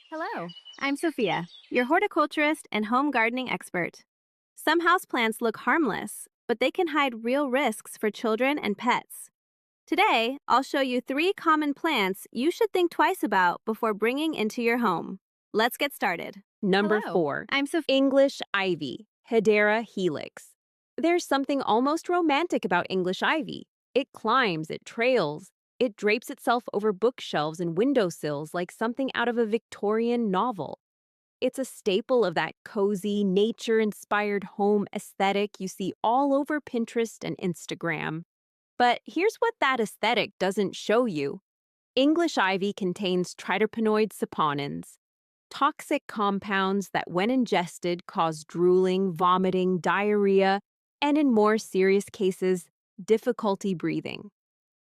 Hello, I'm Sophia, your horticulturist and home gardening expert. Some houseplants look harmless, but they can hide real risks for children and pets. Today, I'll show you 3 common plants you should think twice about before bringing into your home. Let's get started. Number Hello, 4. I'm Sophia. English ivy, Hedera helix. There's something almost romantic about English ivy. It climbs, it trails, it drapes itself over bookshelves and windowsills like something out of a Victorian novel. It's a staple of that cozy, nature-inspired home aesthetic you see all over Pinterest and Instagram. But here's what that aesthetic doesn't show you. English ivy contains triterpenoid saponins, toxic compounds that, when ingested, cause drooling, vomiting, diarrhea, and in more serious cases, difficulty breathing.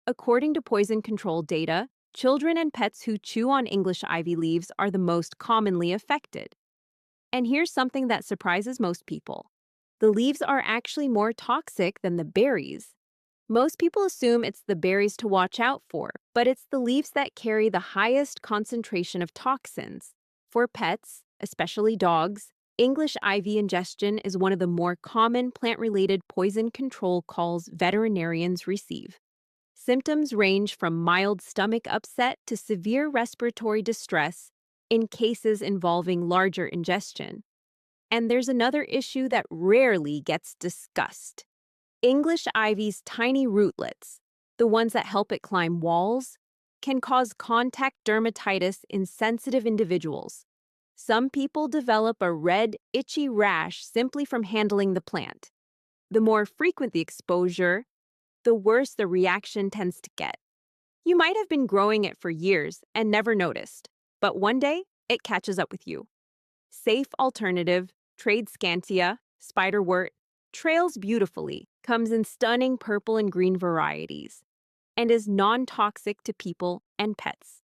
According to poison control data, children and pets who chew on English ivy leaves are the most commonly affected. And here's something that surprises most people. The leaves are actually more toxic than the berries. Most people assume it's the berries to watch out for, but it's the leaves that carry the highest concentration of toxins. For pets, especially dogs, English ivy ingestion is one of the more common plant-related poison control calls veterinarians receive. Symptoms range from mild stomach upset to severe respiratory distress in cases involving larger ingestion. And there's another issue that rarely gets discussed. English ivy's tiny rootlets, the ones that help it climb walls, can cause contact dermatitis in sensitive individuals. Some people develop a red, itchy rash simply from handling the plant. The more frequent the exposure, the worse the reaction tends to get. You might have been growing it for years and never noticed, but one day it catches up with you. Safe alternative, Tradescantia, spiderwort, trails beautifully, comes in stunning purple and green varieties, and is non-toxic to people and pets.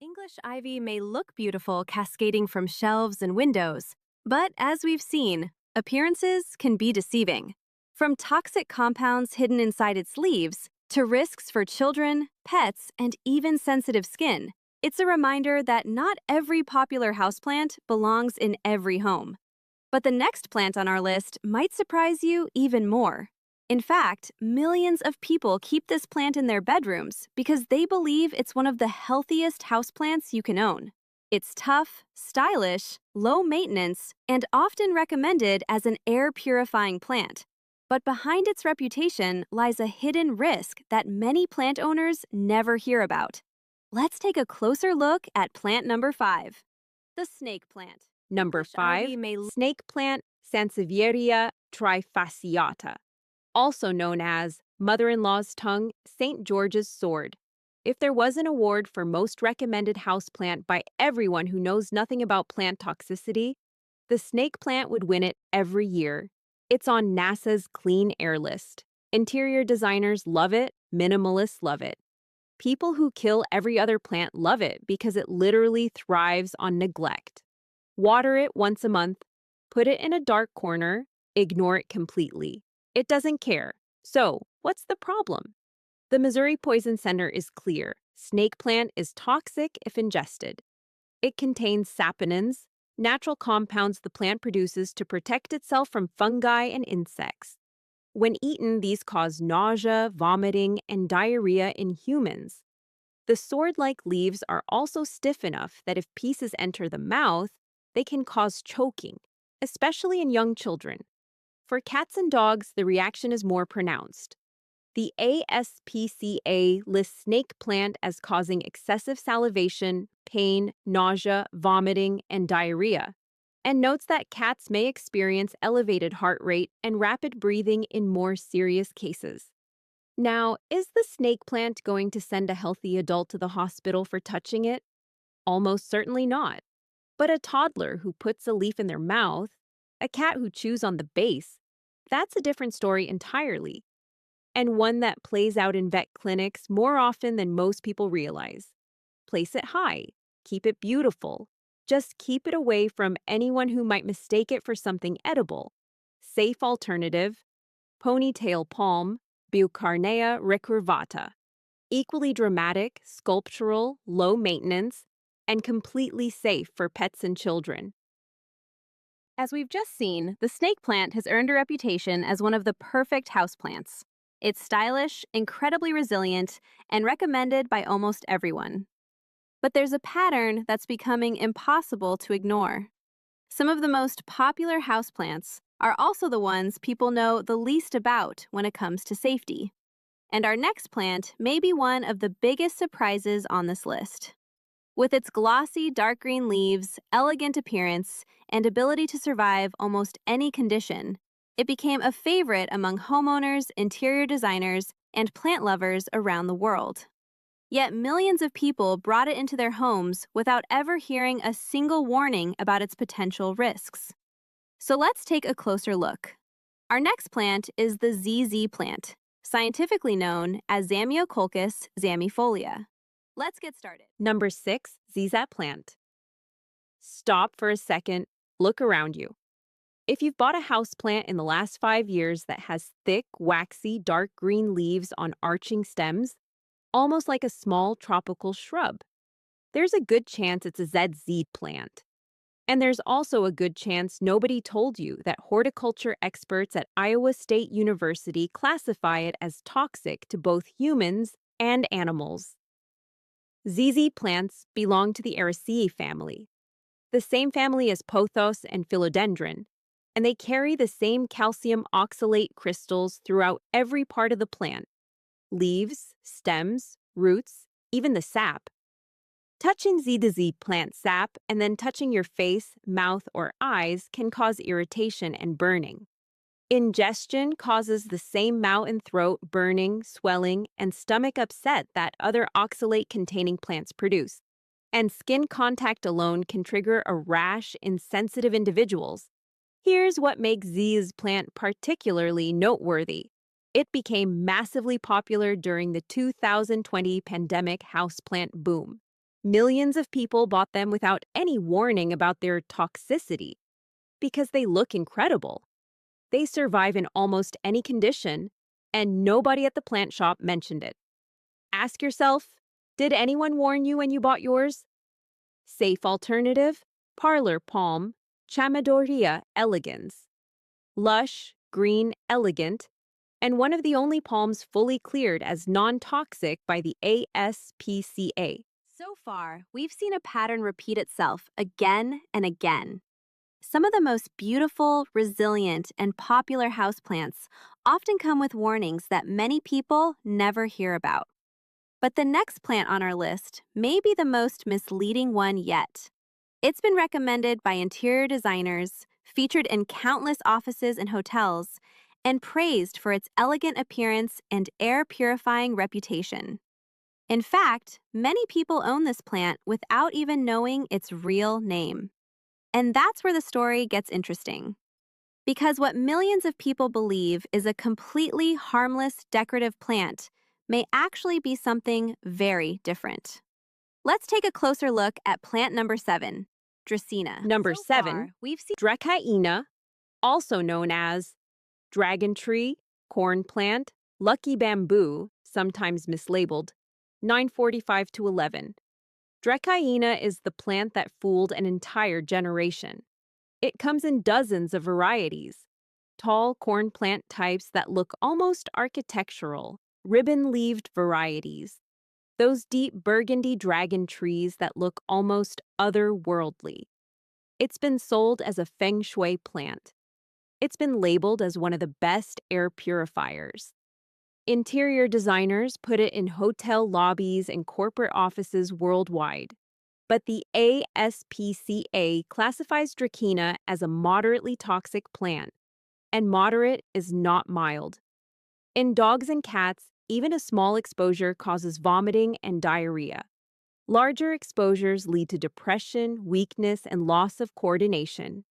English ivy may look beautiful cascading from shelves and windows, but as we've seen, appearances can be deceiving. From toxic compounds hidden inside its leaves to risks for children, pets, and even sensitive skin, it's a reminder that not every popular houseplant belongs in every home. But the next plant on our list might surprise you even more. In fact, millions of people keep this plant in their bedrooms because they believe it's one of the healthiest houseplants you can own. It's tough, stylish, low maintenance, and often recommended as an air-purifying plant. But behind its reputation lies a hidden risk that many plant owners never hear about. Let's take a closer look at plant number 5, the snake plant. Number English ivy 5, snake plant Sansevieria trifasciata, also known as mother-in-law's tongue, St. George's sword. If there was an award for most recommended houseplant by everyone who knows nothing about plant toxicity, the snake plant would win it every year. It's on NASA's clean air list. Interior designers love it, minimalists love it. People who kill every other plant love it because it literally thrives on neglect. Water it once a month, put it in a dark corner, ignore it completely. It doesn't care. So, what's the problem? The Missouri Poison Center is clear. Snake plant is toxic if ingested. It contains saponins, natural compounds the plant produces to protect itself from fungi and insects. When eaten, these cause nausea, vomiting, and diarrhea in humans. The sword-like leaves are also stiff enough that if pieces enter the mouth, they can cause choking, especially in young children. For cats and dogs, the reaction is more pronounced. The ASPCA lists snake plant as causing excessive salivation, pain, nausea, vomiting, and diarrhea, and notes that cats may experience elevated heart rate and rapid breathing in more serious cases. Now, is the snake plant going to send a healthy adult to the hospital for touching it? Almost certainly not. But a toddler who puts a leaf in their mouth, a cat who chews on the base, that's a different story entirely, and one that plays out in vet clinics more often than most people realize. Place it high, keep it beautiful, just keep it away from anyone who might mistake it for something edible. Safe alternative, ponytail palm, Bucarnea recurvata. Equally dramatic, sculptural, low maintenance, and completely safe for pets and children. As we've just seen, the snake plant has earned a reputation as one of the perfect houseplants. It's stylish, incredibly resilient, and recommended by almost everyone. But there's a pattern that's becoming impossible to ignore. Some of the most popular houseplants are also the ones people know the least about when it comes to safety. And our next plant may be one of the biggest surprises on this list. With its glossy dark green leaves, elegant appearance, and ability to survive almost any condition, it became a favorite among homeowners, interior designers, and plant lovers around the world. Yet millions of people brought it into their homes without ever hearing a single warning about its potential risks. So let's take a closer look. Our next plant is the ZZ plant, scientifically known as Zamioculcas zamiifolia. Let's get started. Number 6, ZZ plant. Stop for a second, look around you. If you've bought a houseplant in the last 5 years that has thick, waxy, dark green leaves on arching stems, almost like a small tropical shrub, there's a good chance it's a ZZ plant. And there's also a good chance nobody told you that horticulture experts at Iowa State University classify it as toxic to both humans and animals. ZZ plants belong to the Araceae family, the same family as pothos and philodendron, and they carry the same calcium oxalate crystals throughout every part of the plant: leaves, stems, roots, even the sap. Touching ZZ plant sap and then touching your face, mouth, or eyes can cause irritation and burning. Ingestion causes the same mouth and throat burning, swelling, and stomach upset that other oxalate-containing plants produce. And skin contact alone can trigger a rash in sensitive individuals. Here's what makes ZZ plant particularly noteworthy. It became massively popular during the 2020 pandemic houseplant boom. Millions of people bought them without any warning about their toxicity because they look incredible. They survive in almost any condition, and nobody at the plant shop mentioned it. Ask yourself, did anyone warn you when you bought yours? Safe alternative: parlor palm, Chamaedorea elegans. Lush, green, elegant, and one of the only palms fully cleared as non-toxic by the ASPCA. So far, we've seen a pattern repeat itself again and again. Some of the most beautiful, resilient, and popular houseplants often come with warnings that many people never hear about. But the next plant on our list may be the most misleading one yet. It's been recommended by interior designers, featured in countless offices and hotels, and praised for its elegant appearance and air-purifying reputation. In fact, many people own this plant without even knowing its real name. And that's where the story gets interesting. Because what millions of people believe is a completely harmless decorative plant may actually be something very different. Let's take a closer look at plant number 7, Dracaena. Number So 7, far, we've seen Dracaena, also known as dragon tree, corn plant, lucky bamboo, sometimes mislabeled, 945 to 11. Dracaena is the plant that fooled an entire generation. It comes in dozens of varieties. Tall corn plant types that look almost architectural, ribbon-leaved varieties. Those deep burgundy dragon trees that look almost otherworldly. It's been sold as a feng shui plant. It's been labeled as one of the best air purifiers. Interior designers put it in hotel lobbies and corporate offices worldwide. But the ASPCA classifies Dracaena as a moderately toxic plant, and moderate is not mild. In dogs and cats, even a small exposure causes vomiting and diarrhea. Larger exposures lead to depression, weakness, and loss of coordination.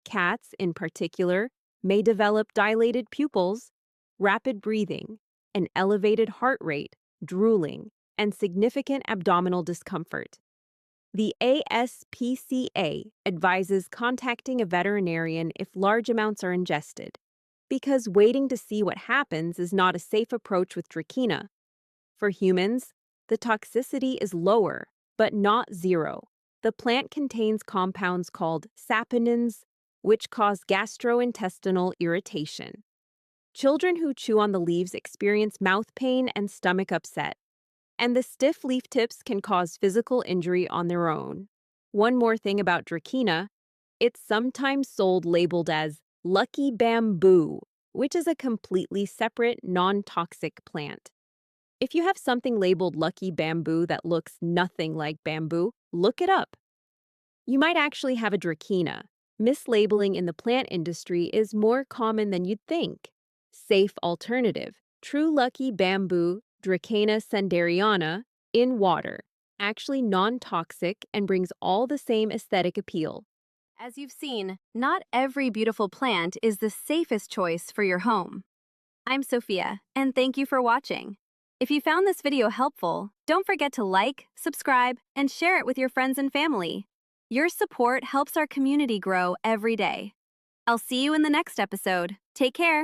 Cats, in particular, may develop dilated pupils, rapid breathing, an elevated heart rate, drooling, and significant abdominal discomfort. The ASPCA advises contacting a veterinarian if large amounts are ingested, because waiting to see what happens is not a safe approach with Dracaena. For humans, the toxicity is lower, but not zero. The plant contains compounds called saponins, which cause gastrointestinal irritation. Children who chew on the leaves experience mouth pain and stomach upset, and the stiff leaf tips can cause physical injury on their own. One more thing about Dracaena, it's sometimes sold labeled as lucky bamboo, which is a completely separate, non-toxic plant. If you have something labeled lucky bamboo that looks nothing like bamboo, look it up. You might actually have a Dracaena. Mislabeling in the plant industry is more common than you'd think. Safe alternative, true lucky bamboo, Dracaena sanderiana, in water, actually non-toxic and brings all the same aesthetic appeal. As you've seen, not every beautiful plant is the safest choice for your home. I'm Sophia, and thank you for watching. If you found this video helpful, don't forget to like, subscribe, and share it with your friends and family. Your support helps our community grow every day. I'll see you in the next episode. Take care.